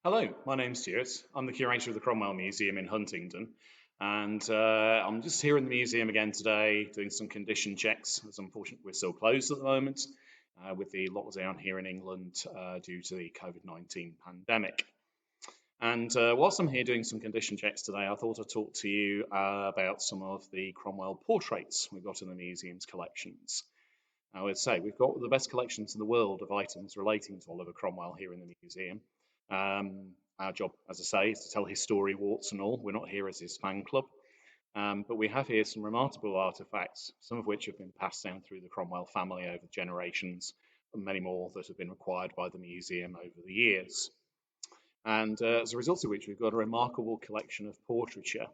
Hello, my name's Stuart. I'm the curator of the Cromwell Museum in Huntingdon, and I'm just here in the museum again today doing some condition checks, as unfortunately we're still closed at the moment with the lockdown here in England due to the COVID-19 pandemic. And whilst I'm here doing some condition checks today, I thought I'd talk to you about some of the Cromwell portraits we've got in the museum's collections. I would say we've got the best collections in the world of items relating to Oliver Cromwell here in the museum. Our job, as I say, is to tell his story, warts and all. We're not here as his fan club. But we have here some remarkable artefacts, some of which have been passed down through the Cromwell family over generations, and many more that have been acquired by the museum over the years. And as a result of which, we've got a remarkable collection of portraiture.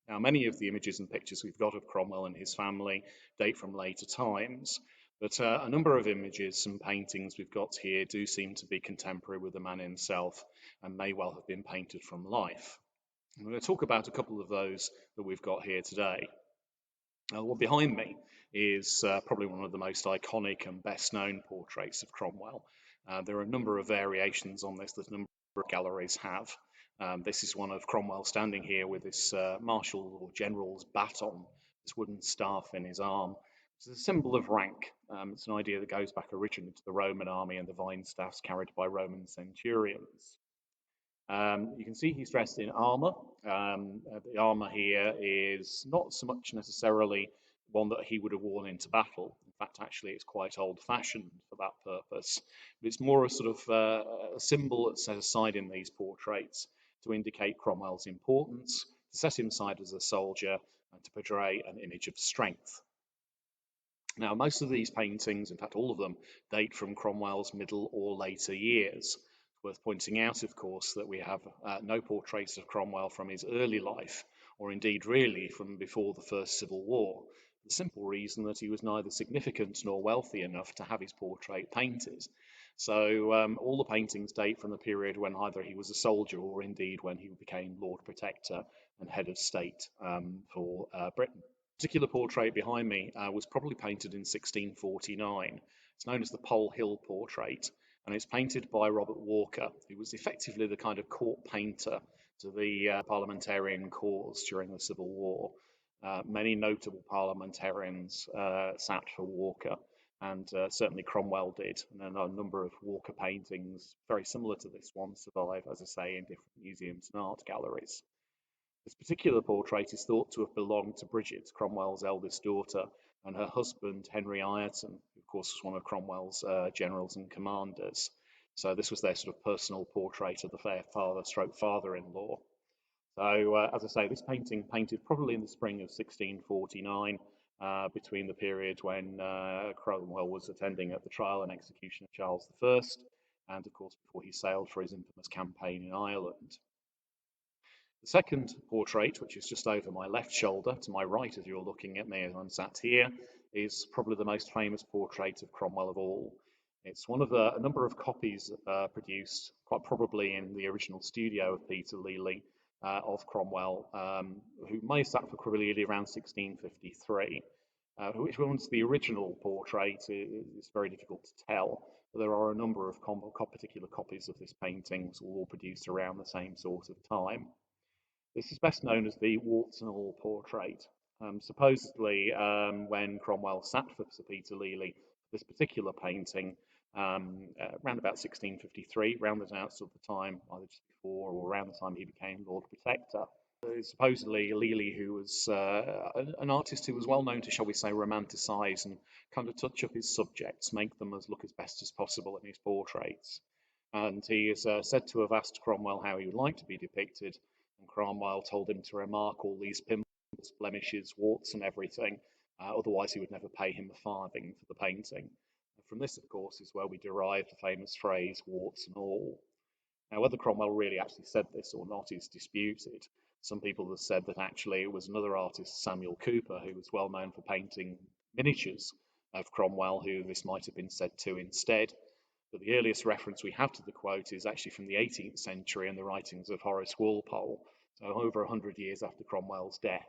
Now, many of the images and pictures we've got of Cromwell and his family date from later times, but a number of images and paintings we've got here do seem to be contemporary with the man himself and may well have been painted from life. I'm going to talk about a couple of those that we've got here today. Well, behind me is probably one of the most iconic and best known portraits of Cromwell. There are a number of variations on this that a number of galleries have. This is one of Cromwell standing here with this marshal or general's baton, this wooden staff in his arm. It's a symbol of rank. It's an idea that goes back originally to the Roman army and the vine staffs carried by Roman centurions. You can see he's dressed in armour. The armour here is not so much necessarily one that he would have worn into battle. In fact, actually, it's quite old-fashioned for that purpose. But it's more a sort of a symbol that's set aside in these portraits to indicate Cromwell's importance, to set him aside as a soldier, and to portray an image of strength. Now, most of these paintings, in fact, all of them, date from Cromwell's middle or later years. It's worth pointing out, of course, that we have no portraits of Cromwell from his early life, or indeed really from before the First Civil War. The simple reason that he was neither significant nor wealthy enough to have his portrait painted. So all the paintings date from the period when either he was a soldier or indeed when he became Lord Protector and head of state for Britain. Particular portrait behind me was probably painted in 1649. It's known as the Pole Hill portrait, and it's painted by Robert Walker, who was effectively the kind of court painter to the parliamentarian cause during the Civil War. Many notable parliamentarians sat for Walker, and certainly Cromwell did. And then a number of Walker paintings, very similar to this one, survive, as I say, in different museums and art galleries. This particular portrait is thought to have belonged to Bridget, Cromwell's eldest daughter, and her husband, Henry Ireton, who of course was one of Cromwell's generals and commanders. So this was their sort of personal portrait of the fair father-in-law. So as I say, this painting painted probably in the spring of 1649, between the period when Cromwell was attending at the trial and execution of Charles I, and of course before he sailed for his infamous campaign in Ireland. The second portrait, which is just over my left shoulder, to my right as you're looking at me as I'm sat here, is probably the most famous portrait of Cromwell of all. It's one of a number of copies produced, quite probably in the original studio of Peter Lely, of Cromwell, who may have sat for probably around 1653. Which one's the original portrait is very difficult to tell, but there are a number of particular copies of this painting, all produced around the same sort of time. This is best known as the Warts and All portrait. Supposedly, when Cromwell sat for Sir Peter Lely, this particular painting, around about 1653, round about sort of the time, either just before or around the time he became Lord Protector. Supposedly, Lely, who was an artist who was well known to, shall we say, romanticise and kind of touch up his subjects, make them look as best as possible in his portraits. And he is said to have asked Cromwell how he would like to be depicted, and Cromwell told him to remark all these pimples, blemishes, warts, and everything. Otherwise, he would never pay him a farthing for the painting. And from this, of course, is where we derive the famous phrase, warts and all. Now, whether Cromwell really actually said this or not is disputed. Some people have said that actually it was another artist, Samuel Cooper, who was well known for painting miniatures of Cromwell, who this might have been said to instead. But the earliest reference we have to the quote is actually from the 18th century in the writings of Horace Walpole, so over 100 years after Cromwell's death.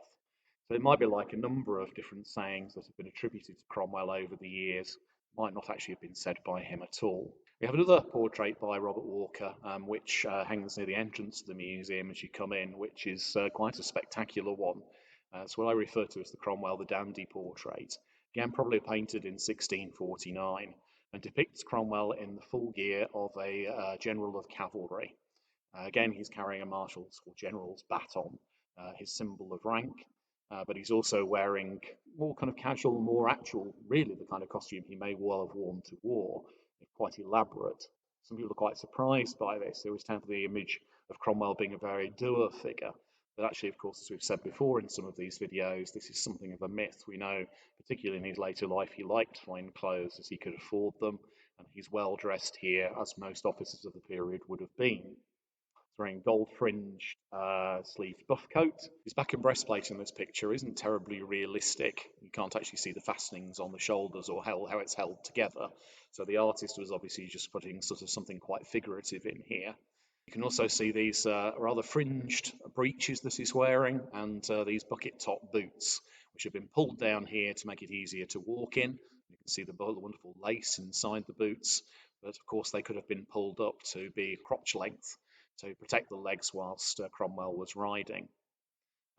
So it might be like a number of different sayings that have been attributed to Cromwell over the years. might not actually have been said by him at all. We have another portrait by Robert Walker, which hangs near the entrance to the museum as you come in, which is quite a spectacular one. It's what I refer to as the Cromwell the Dandy portrait. Again, probably painted in 1649, and depicts Cromwell in the full gear of a general of cavalry. Again, he's carrying a marshal's or general's baton, his symbol of rank, but he's also wearing more kind of casual, more actual, really the kind of costume he may well have worn to war, quite elaborate. Some people are quite surprised by this. They always tend to the image of Cromwell being a very dour figure. But actually, of course, as we've said before in some of these videos, this is something of a myth. We know, particularly in his later life, he liked fine clothes as he could afford them, and he's well dressed here, as most officers of the period would have been. He's wearing gold-fringed sleeved buff coat. His back and breastplate in this picture isn't terribly realistic. You can't actually see the fastenings on the shoulders or how it's held together. So the artist was obviously just putting sort of something quite figurative in here. You can also see these rather fringed breeches that he's wearing and these bucket top boots, which have been pulled down here to make it easier to walk in. You can see the wonderful lace inside the boots, but of course they could have been pulled up to be crotch length to protect the legs whilst Cromwell was riding.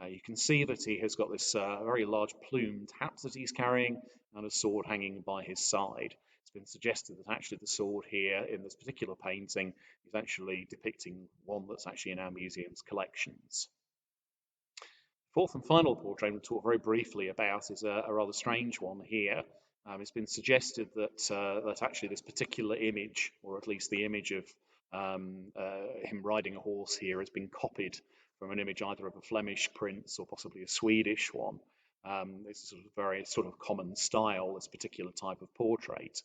You can see that he has got this very large plumed hat that he's carrying and a sword hanging by his side. It's been suggested that actually the sword here in this particular painting is actually depicting one that's actually in our museum's collections. Fourth and final portrait we'll talk very briefly about is a rather strange one here. It's been suggested that actually this particular image, or at least the image of him riding a horse here, has been copied from an image either of a Flemish prince or possibly a Swedish one. It's a very sort of common style, this particular type of portrait.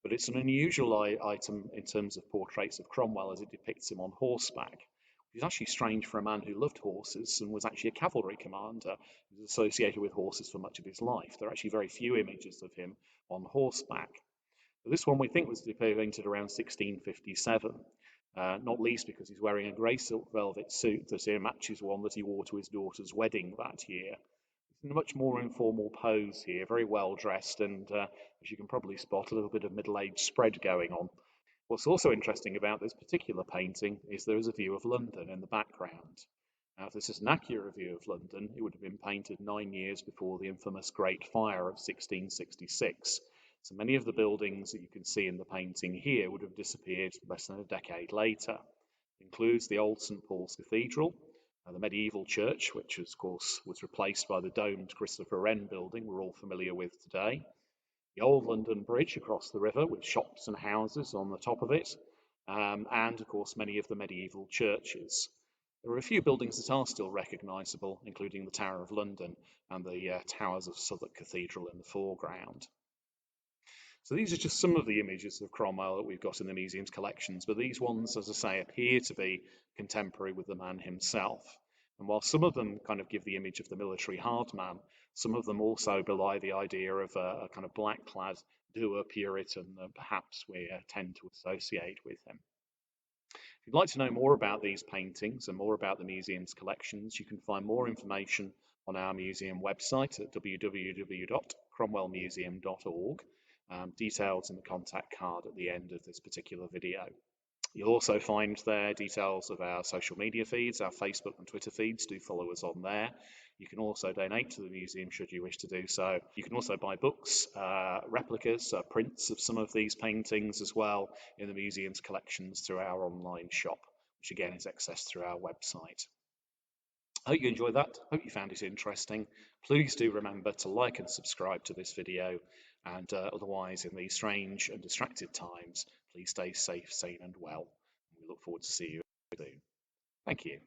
But it's an unusual item in terms of portraits of Cromwell as it depicts him on horseback. It's actually strange for a man who loved horses and was actually a cavalry commander who was associated with horses for much of his life. There are actually very few images of him on horseback. But this one we think was painted around 1657, not least because he's wearing a grey silk velvet suit that matches one that he wore to his daughter's wedding that year. He's in a much more informal pose here, very well dressed, and as you can probably spot, a little bit of middle-aged spread going on. What's also interesting about this particular painting is there is a view of London in the background. Now, if this is an accurate view of London, it would have been painted 9 years before the infamous Great Fire of 1666. So many of the buildings that you can see in the painting here would have disappeared less than a decade later. It includes the old St Paul's Cathedral, the medieval church, which of course was replaced by the domed Christopher Wren building we're all familiar with today, the old London Bridge across the river with shops and houses on the top of it, and of course many of the medieval churches. There are a few buildings that are still recognisable, including the Tower of London and the towers of Southwark Cathedral in the foreground. So these are just some of the images of Cromwell that we've got in the museum's collections, but these ones, as I say, appear to be contemporary with the man himself. And while some of them kind of give the image of the military hard man, some of them also belie the idea of a kind of black-clad, dour Puritan that perhaps we tend to associate with him. If you'd like to know more about these paintings and more about the museum's collections, you can find more information on our museum website at www.cromwellmuseum.org. Details in the contact card at the end of this particular video. You'll also find there details of our social media feeds, our Facebook and Twitter feeds. Do follow us on there. You can also donate to the museum should you wish to do so. You can also buy books, replicas, prints of some of these paintings as well in the museum's collections through our online shop, which again is accessed through our website. I hope you enjoyed that. Hope you found it interesting. Please do remember to like and subscribe to this video, and otherwise in these strange and distracted times, please stay safe, sane and well. We look forward to seeing you soon. Thank you.